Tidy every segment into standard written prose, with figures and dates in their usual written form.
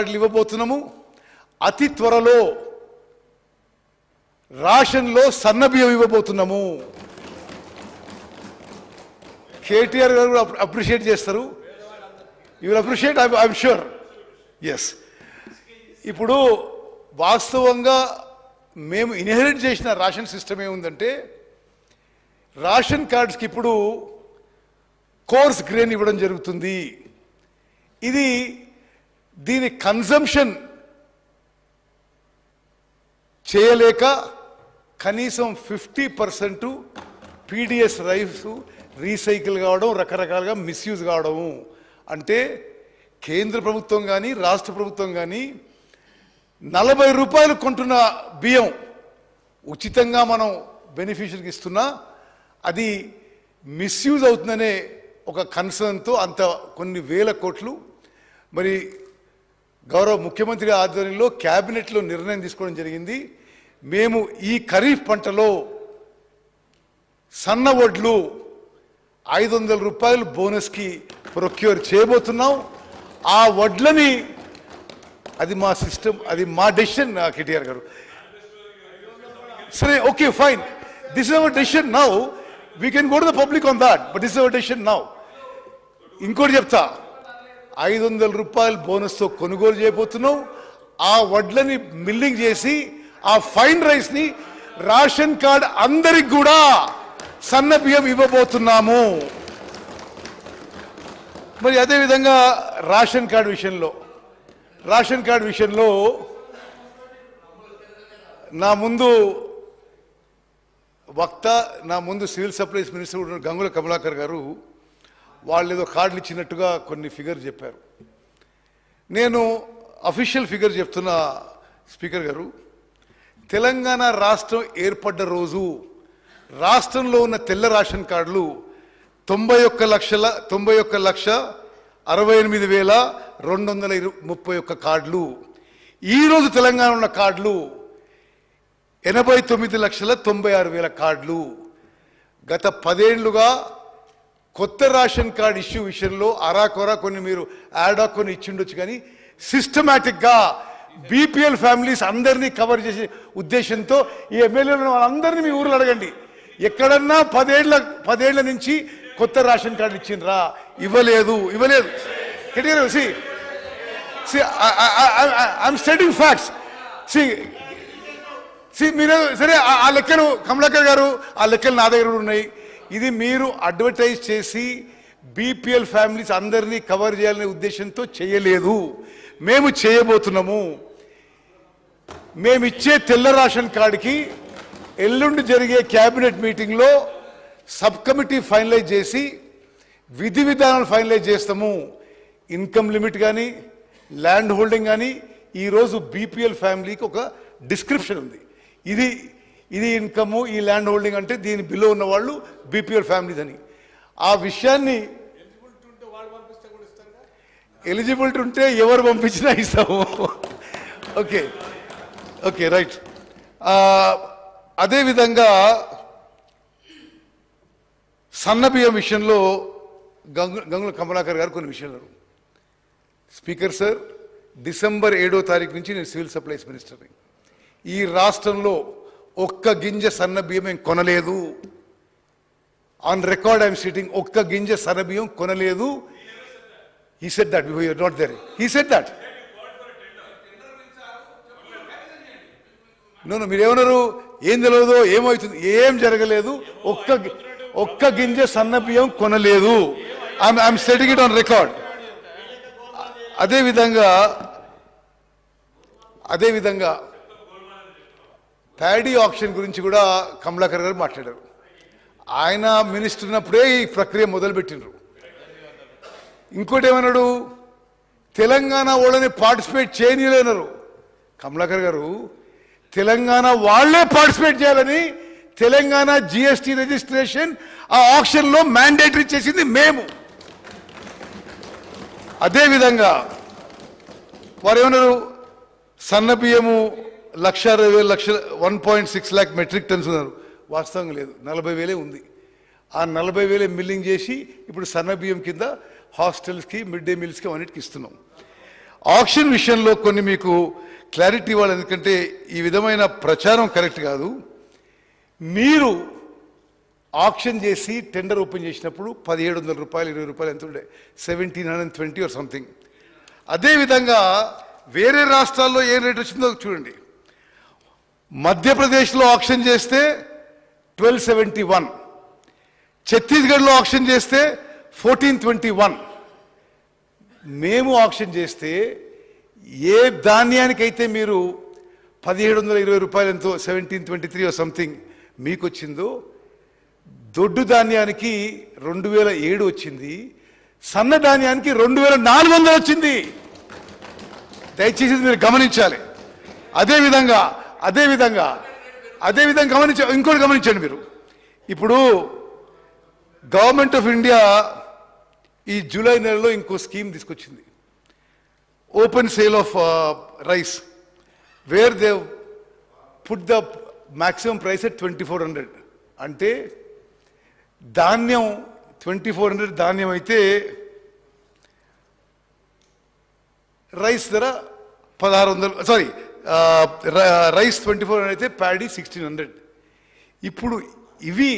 కార్డులు ఇవ్వబోతున్నాము. అతి త్వరలో రేషన్లో సన్నబియ్యం ఇవ్వబోతున్నాము. కేటీఆర్ గారు అప్రిషియేట్ చేస్తారు. You will appreciate, I'm sure. Yes. ఇప్పుడు వాస్తవంగా మేము ఇన్హెరిట్ చేసిన రేషన్ సిస్టమ్ ఏముందంటే, రేషన్ కార్డ్స్కి ఇప్పుడు కోర్స్ గ్రెయిన్ ఇవ్వడం జరుగుతుంది. ఇది దీని కన్జంప్షన్ చేయలేక కనీసం 50% పీడిఎస్ రైస్ రీసైకిల్ కావడం, రకరకాలుగా మిస్యూజ్ కావడము. అంటే కేంద్ర ప్రభుత్వం కానీ రాష్ట్ర ప్రభుత్వం కానీ 40 రూపాయలు కొంటున్న బియ్యం ఉచితంగా మనం బెనిఫిషరీకి ఇస్తున్నా అది మిస్యూజ్ అవుతుందనే ఒక కన్సర్న్తో అంత కొన్ని వేల కోట్లు మరి గౌరవ ముఖ్యమంత్రి ఆధ్వర్యంలో క్యాబినెట్లో నిర్ణయం తీసుకోవడం జరిగింది. మేము ఈ ఖరీఫ్ పంటలో సన్న వడ్లు 500 రూపాయలు బోనస్కి ప్రొక్యూర్ చేయబోతున్నాం. ఆ వడ్లని అది మా సిస్టమ్, అది మా డెసిషన్. కేటీఆర్ గారు సరే, okay, fine, this is our decision now. We can go to the public on that, but this is our decision now. ఇంకోటి చెప్తా, 500 రూపాయలు బోనస్తో కొనుగోలు చేయబోతున్నాం. ఆ వడ్లని మిల్లింగ్ చేసి ఆ ఫైన్ రైస్ని రేషన్ కార్డ్ అందరికి కూడా సన్న బియ్యం ఇవ్వబోతున్నాము. మరి అదేవిధంగా రేషన్ కార్డు విషయంలో నా ముందు వక్త, నా ముందు civil supplies minister Gangula Kamalakar గారు వాళ్ళు ఏదో కార్డులు ఇచ్చినట్టుగా కొన్ని ఫిగర్ చెప్పారు. నేను అఫీషియల్ ఫిగర్ చెప్తున్న స్పీకర్ గారు, తెలంగాణ రాష్ట్రం ఏర్పడ్డ రోజు రాష్ట్రంలో ఉన్న తెల్ల రేషన్ కార్డులు 91,68,231 కార్డులు. ఈరోజు తెలంగాణ ఉన్న కార్డులు 89,96,000 కార్డులు. గత 10 ఏళ్లుగా కొత్త రేషన్ కార్డు ఇష్యూ విషయంలో అరాకొరా కొన్ని మీరు యాడాక్ కొన్ని ఇచ్చిండొచ్చు, కానీ సిస్టమేటిక్గా బీపీఎల్ ఫ్యామిలీస్ అందరినీ కవర్ చేసే ఉద్దేశంతో ఈ ఎమ్మెల్యేలు వాళ్ళందరినీ మీ ఊర్లో అడగండి, ఎక్కడన్నా 10 ఏళ్ల నుంచి కొత్త రేషన్ కార్డు ఇచ్చిండ్రా? ఇవ్వలేదు. I'm stating facts. మీరు సరే, ఆ లెక్కలు కమలాకర్ గారు, ఆ లెక్కలు నా దగ్గర ఉన్నాయి. ఇది మీరు అడ్వర్టైజ్ చేసి బీపీఎల్ ఫ్యామిలీస్ అందరినీ కవర్ చేయాలనే ఉద్దేశంతో చేయలేదు. మేము చేయబోతున్నాము. మేమిచ్చే తెల్ల రేషన్ కార్డుకి ఎల్లుండి జరిగే క్యాబినెట్ మీటింగ్లో సబ్ కమిటీ ఫైనలైజ్ చేసి విధి విధానాలు ఫైనలైజ్ చేస్తాము. ఇన్కమ్ లిమిట్ కానీ ల్యాండ్ హోల్డింగ్ కానీ ఈరోజు బీపీఎల్ ఫ్యామిలీకి ఒక డిస్క్రిప్షన్ ఉంది. ఇది ఇన్కము, ఈ ల్యాండ్ హోల్డింగ్ అంటే దీని బిలో ఉన్న వాళ్ళు బీపీఎల్ ఫ్యామిలీస్ అని. ఆ విషయాన్ని ఎలిజిబిలిటీ ఉంటే ఎవరు పంపించినా ఇస్తాము. Okay, right. అదేవిధంగా సన్నబియ్యం విషయంలో గంగుల కమలాకర్ గారు కొన్ని విషయాలు. స్పీకర్ సార్, డిసెంబర్ 7వ తారీఖు నుంచి నేను సివిల్ సప్లైస్ మినిస్టర్ని. ఈ రాష్ట్రంలో ఒక్క గింజ సన్న బియ్యం ఏం కొనలేదు. ఆన్ రికార్డ్ ఐఎమ్ సిటింగ్, ఒక్క గింజ సన్న బియ్యం కొనలేదు. He said that, we were not there. He said that. No, మీరేమన్నారు? ఏం తెలియదు, ఏమవుతుంది, ఏం జరగలేదు, ఒక్క గింజ సన్న బియ్యం కొనలేదు. I'm setting it on record. అదేవిధంగా ప్యాడీ ఆప్షన్ గురించి కూడా కమలాకర్ గారు మాట్లాడారు. ఆయన మినిస్టర్ ఉన్నప్పుడే ఈ ప్రక్రియ మొదలుపెట్టినారు. ఇంకోటి ఏమన్నాడు, తెలంగాణ వాళ్ళని పార్టిసిపేట్ చేయనిలేనరు. కమలాకర్ గారు, తెలంగాణ వాళ్లే పార్టిసిపేట్ చేయాలని తెలంగాణ జిఎస్టీ రిజిస్ట్రేషన్ ఆ ఆప్షన్లో మ్యాండేటరీ చేసింది మేము. అదేవిధంగా వారు ఏమన్నారు, సన్న బియ్యము 1.6 lakh మెట్రిక్ టన్స్ ఉన్నారు. వాస్తవంగా లేదు, 40,000 ఉంది. ఆ 40,000 మిల్లింగ్ చేసి ఇప్పుడు సన్న బియ్యం కింద హాస్టల్స్కి, మిడ్ డే మీల్స్కి అన్నిటికి ఇస్తున్నాం. ఆక్షన్ విషయంలో కొన్ని మీకు క్లారిటీ ఇవ్వాలి, ఎందుకంటే ఈ విధమైన ప్రచారం కరెక్ట్ కాదు. మీరు ఆక్షన్ చేసి టెండర్ ఓపెన్ చేసినప్పుడు 1700 రూపాయలు 20 రూపాయలు ఎంత ఉండే, 1720 ఆర్ సంథింగ్. అదేవిధంగా వేరే రాష్ట్రాల్లో ఏ రేట్ వచ్చిందో చూడండి. మధ్యప్రదేశ్లో ఆక్షన్ చేస్తే 1271, ఛత్తీస్గఢ్లో ఆక్షన్ చేస్తే 1421. మేము ఆక్షన్ చేస్తే ఏ ధాన్యానికైతే మీరు 1720 రూపాయలు ఎంతో 1723 సంథింగ్ మీకు వచ్చిందో, దొడ్డు ధాన్యానికి 2007 వచ్చింది, సన్న ధాన్యానికి 2400 వచ్చింది. దయచేసి మీరు గమనించాలి. అదేవిధంగా ఇంకోటి గమనించండి మీరు. ఇప్పుడు గవర్నమెంట్ ఆఫ్ ఇండియా ఈ జూలై నెలలో ఇంకో స్కీమ్ తీసుకొచ్చింది, open sale of rice, where they put the maximum price at 2400. అంటే ధాన్యం 2400 ధాన్యం అయితే రైస్ ధర 1600, సారీ రైస్ 2400 అయితే ప్యాడీ 1600. ఇప్పుడు ఇవి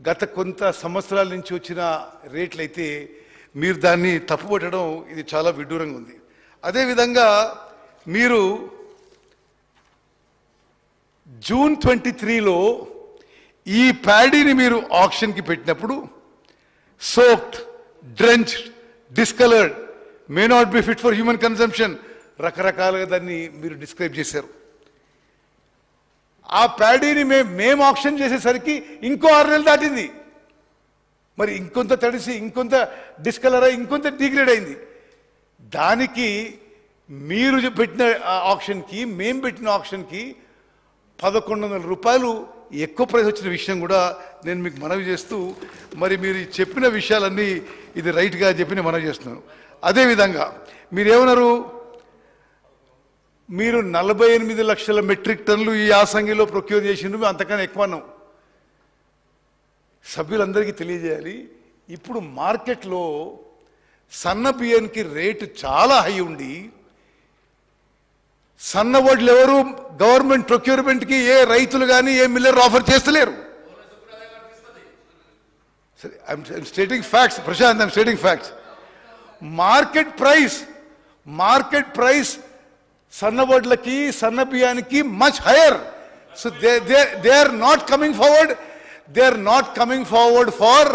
గత కొంత సంవత్సరాల నుంచి వచ్చిన రేట్లు అయితే మీరు దాన్ని తప్పుపట్టడం ఇది చాలా విడ్డూరంగా ఉంది. అదేవిధంగా మీరు జూన్ 23లో ఈ ప్యాడీని మీరు ఆక్షన్కి పెట్టినప్పుడు soaked, drenched, discoloured, may not be fit for human consumption, రకరకాలుగా దాన్ని మీరు డిస్క్రైబ్ చేశారు. ఆ ప్యాడీని మేము ఆక్షన్ చేసేసరికి ఇంకో 6 నెలలు దాటింది. మరి ఇంకొంత తడిసి, ఇంకొంత డిస్కలర్ అయి, ఇంకొంత డిగ్రేడ్ అయింది. దానికి మీరు పెట్టిన ఆప్షన్కి మేము పెట్టిన ఆప్షన్కి 1100 రూపాయలు ఎక్కువ ప్రైస్ వచ్చిన విషయం కూడా నేను మీకు మనవి చేస్తూ, మరి మీరు చెప్పిన విషయాలన్నీ ఇది రైట్గా చెప్పి మనవి చేస్తున్నాను. అదేవిధంగా మీరేమన్నారు, మీరు 48 లక్షల మెట్రిక్ టన్నులు ఈ యాసంగిలో ప్రొక్యూర్ చేసిండ్రు, అంతకన్నా ఎక్కువ అన్నాం. సభ్యులందరికీ తెలియజేయాలి, ఇప్పుడు మార్కెట్లో సన్న బియ్యానికి రేటు చాలా హై ఉండి సన్న వడ్లు ఎవరు గవర్నమెంట్ ప్రొక్యూర్మెంట్కి ఏ రైతులు కానీ ఏ మిల్లర్ ఆఫర్ చేస్తలేరు. I'm stating facts Prashant, I'm stating facts. Market price సన్న వడ్లకి సన్న బియ్యానికి much higher. So they are not coming forward for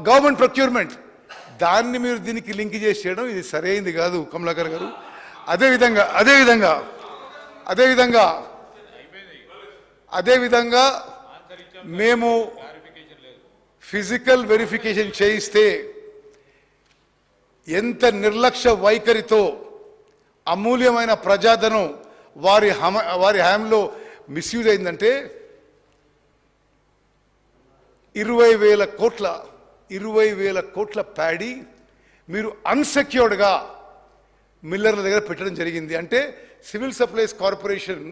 government procurement. దాన్ని మీరు దీనికి లింక్ చేసి చేయడం ఇది సరైనది కాదు కమలాకర్ గారు. అదేవిధంగా మేము ఫిజికల్ వెరిఫికేషన్ చేయిస్తే ఎంత నిర్లక్ష్య వైఖరితో అమూల్యమైన ప్రజాధనం వారి హయాంలో మిస్యూజ్ అయిందంటే 20,000 కోట్ల ప్యాడీ మీరు అన్సెక్యూర్డ్గా మిల్లర్ల దగ్గర పెట్టడం జరిగింది. అంటే సివిల్ సప్లైస్ కార్పొరేషన్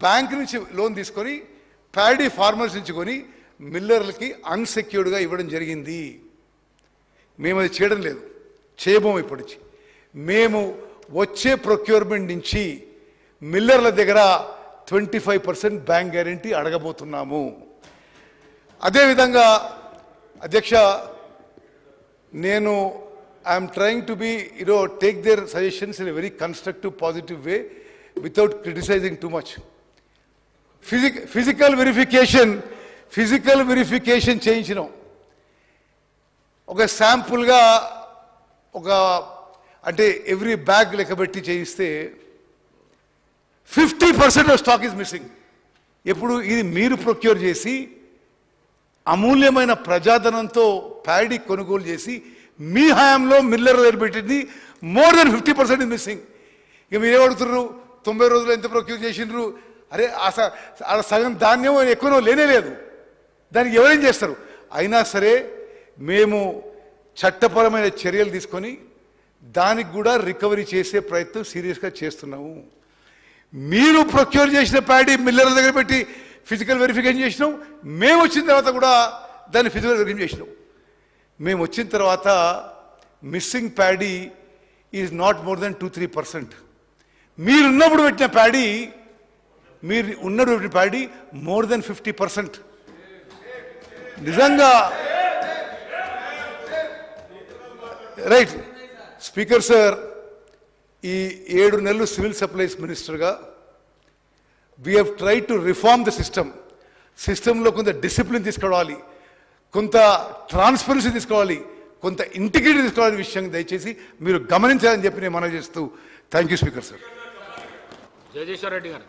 బ్యాంక్ నుంచి లోన్ తీసుకొని ప్యాడీ ఫార్మర్స్ నుంచి కొని మిల్లర్లకి అన్సెక్యూర్డ్గా ఇవ్వడం జరిగింది. మేము అది చేయడం లేదు, చేయబోము. ఇప్పటికి మేము వచ్చే ప్రొక్యూర్మెంట్ నుంచి మిల్లర్ల దగ్గర 25% బ్యాంక్ గ్యారెంటీ అడగబోతున్నాము. అదేవిధంగా అధ్యక్ష, నేను I'm trying to be take their suggestions in a very constructive positive way without criticising too much. Physical verification చేయించినాం. ఒక శాంపుల్గా అంటే ఎవ్రీ బ్యాగ్ లెక్కబెట్టి చేయిస్తే 50% ఆఫ్ స్టాక్ ఈజ్ మిస్సింగ్. ఎప్పుడు ఇది మీరు ప్రొక్యూర్ చేసి అమూల్యమైన ప్రజాధనంతో ప్యాడీ కొనుగోలు చేసి మీ హయాంలో మిల్లర్ దగ్గర పెట్టింది మోర్ దెన్ 50% ఇస్ మిస్సింగ్. ఇక మీరేమడుతున్నారు, 90 రోజులు ఎంత ప్రొక్యూర్ చేసిండ్రు? అరే సగం ధాన్యం ఎక్కువనో లేనే లేదు, దానికి ఎవరేం చేస్తారు? అయినా సరే మేము చట్టపరమైన చర్యలు తీసుకొని దానికి కూడా రికవరీ చేసే ప్రయత్నం సీరియస్గా చేస్తున్నాము. మీరు ప్రొక్యూర్ చేసిన ప్యాడీ మిల్లర్ల దగ్గర పెట్టి ఫిజికల్ వెరిఫికేషన్ చేసినాం. మేము వచ్చిన తర్వాత కూడా దాన్ని ఫిజికల్ వెరిఫికేషన్ చేసినాం. మేము వచ్చిన తర్వాత missing paddy is not more than 2-3%. మీరున్నప్పుడు పెట్టిన ప్యాడీ మోర్ దెన్ 50%. నిజంగా రైట్ స్పీకర్ సార్, ఈ 7 నెలలు సివిల్ సప్లైస్ మినిస్టర్గా we have try to reform the సిస్టంలో కొంత డిసిప్లిన్ తీసుకురావాలి, కొంత ట్రాన్స్పరెన్సీ తీసుకోవాలి, కొంత ఇంటిగ్రిటీ తీసుకోవాలనే విషయాన్ని దయచేసి మీరు గమనించాలని చెప్పి నేను మనవి చేస్తూ thank you speaker sir. Jayajeshwar Reddy గారు.